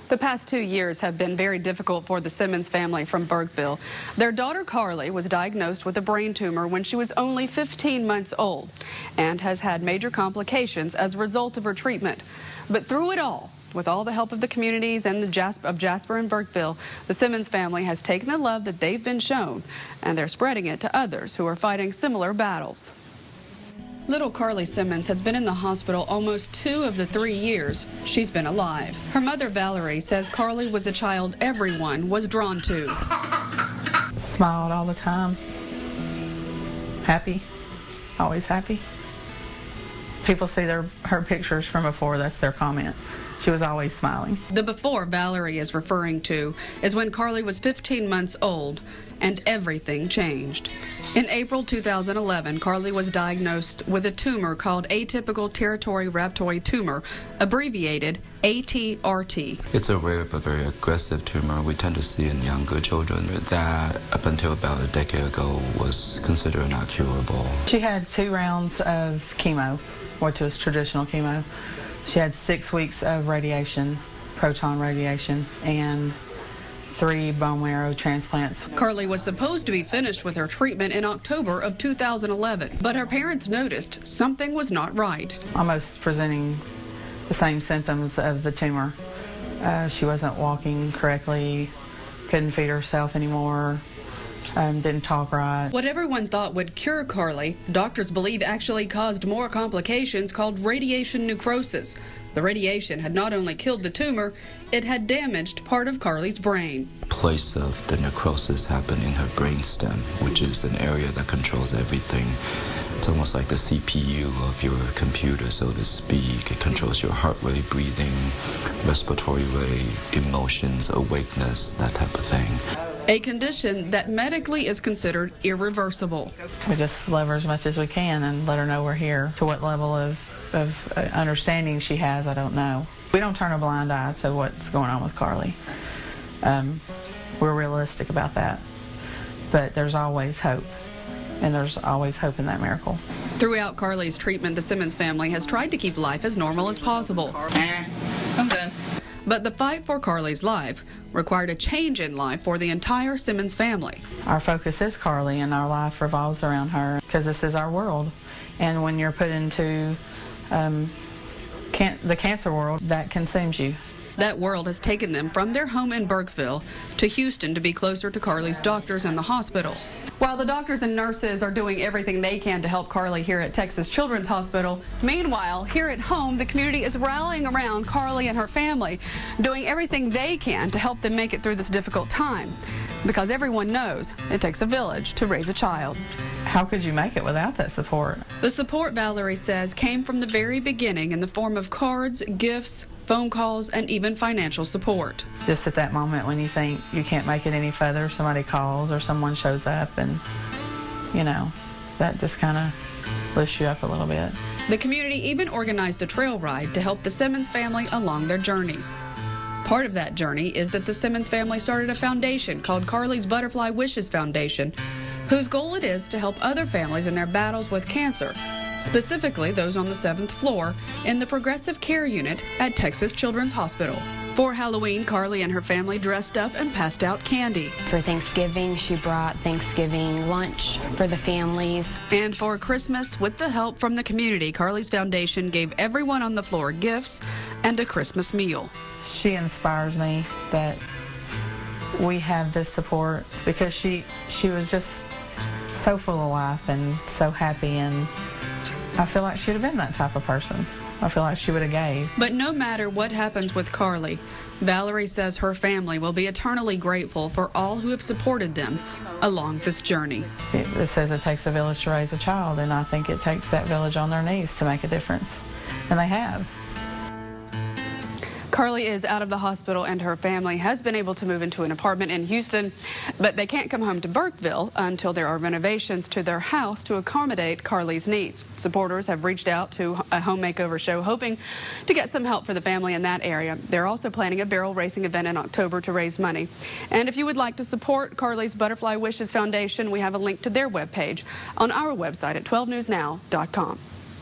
The past 2 years have been very difficult for the Simmons family from Burkeville. Their daughter Carli was diagnosed with a brain tumor when she was only 15 months old and has had major complications as a result of her treatment. But through it all, with all the help of the communities and of Jasper and Burkeville, the Simmons family has taken the love that they've been shown, and they're spreading it to others who are fighting similar battles. Little Carli Simmons has been in the hospital almost 2 of the 3 years she's been alive. Her mother, Valerie, says Carli was a child everyone was drawn to. Smiled all the time. Happy. Always happy. People see her pictures from before, that's their comment. She was always smiling. The before Valerie is referring to is when Carli was 15 months old and everything changed. In April 2011, Carli was diagnosed with a tumor called atypical teratory rhabdoid tumor, abbreviated ATRT. It's a rare but very aggressive tumor we tend to see in younger children that up until about a decade ago was considered not curable. She had 2 rounds of chemo, which was traditional chemo. She had 6 weeks of radiation, proton radiation, and 3 bone marrow transplants. Carli was supposed to be finished with her treatment in October of 2011, but her parents noticed something was not right. Almost presenting the same symptoms of the tumor. She wasn't walking correctly, couldn't feed herself anymore, didn't talk right. What everyone thought would cure Carli, doctors believe actually caused more complications called radiation necrosis. The radiation had not only killed the tumor, it had damaged part of Carli's brain. Place of the necrosis happened in her brainstem, which is an area that controls everything. It's almost like the CPU of your computer, so to speak. It controls your heart rate, breathing, respiratory rate, emotions, awakeness, that type of thing. A condition that medically is considered irreversible. We just love her as much as we can and let her know we're here. To what level of understanding she has, I don't know. We don't turn a blind eye to what's going on with Carli. We're realistic about that. But there's always hope, and there's always hope in that miracle. Throughout Carli's treatment, the Simmons family has tried to keep life as normal as possible. I'm done. But the fight for Carli's life required a change in life for the entire Simmons family. Our focus is Carli, and our life revolves around her because this is our world. And when you're put into the cancer world, that consumes you. That world has taken them from their home in Burkeville to Houston to be closer to Carli's doctors and the hospital. While the doctors and nurses are doing everything they can to help Carli here at Texas Children's Hospital, meanwhile, here at home, the community is rallying around Carli and her family, doing everything they can to help them make it through this difficult time. Because everyone knows it takes a village to raise a child. How could you make it without that support? The support, Valerie says, came from the very beginning in the form of cards, gifts, phone calls, and even financial support. Just at that moment when you think you can't make it any further, somebody calls or someone shows up, and, you know, that just kind of lifts you up a little bit. The community even organized a trail ride to help the Simmons family along their journey. Part of that journey is that the Simmons family started a foundation called Carli's W.I.S.H.E.S Foundation, whose goal it is to help other families in their battles with cancer, specifically those on the 7th floor in the Progressive Care Unit at Texas Children's Hospital. For Halloween, Carli and her family dressed up and passed out candy. For Thanksgiving, she brought Thanksgiving lunch for the families. And for Christmas, with the help from the community, Carli's foundation gave everyone on the floor gifts and a Christmas meal. She inspires me that we have this support because she was just so full of life and so happy, and I feel like she would have been that type of person. I feel like she would have gave. But no matter what happens with Carli, Valerie says her family will be eternally grateful for all who have supported them along this journey. It says it takes a village to raise a child, and I think it takes that village on their knees to make a difference, and they have. Carli is out of the hospital, and her family has been able to move into an apartment in Houston, but they can't come home to Burkeville until there are renovations to their house to accommodate Carli's needs. Supporters have reached out to a home makeover show hoping to get some help for the family in that area. They're also planning a barrel racing event in October to raise money. And if you would like to support Carli's W.I.S.H.E.S Foundation, we have a link to their webpage on our website at 12newsnow.com.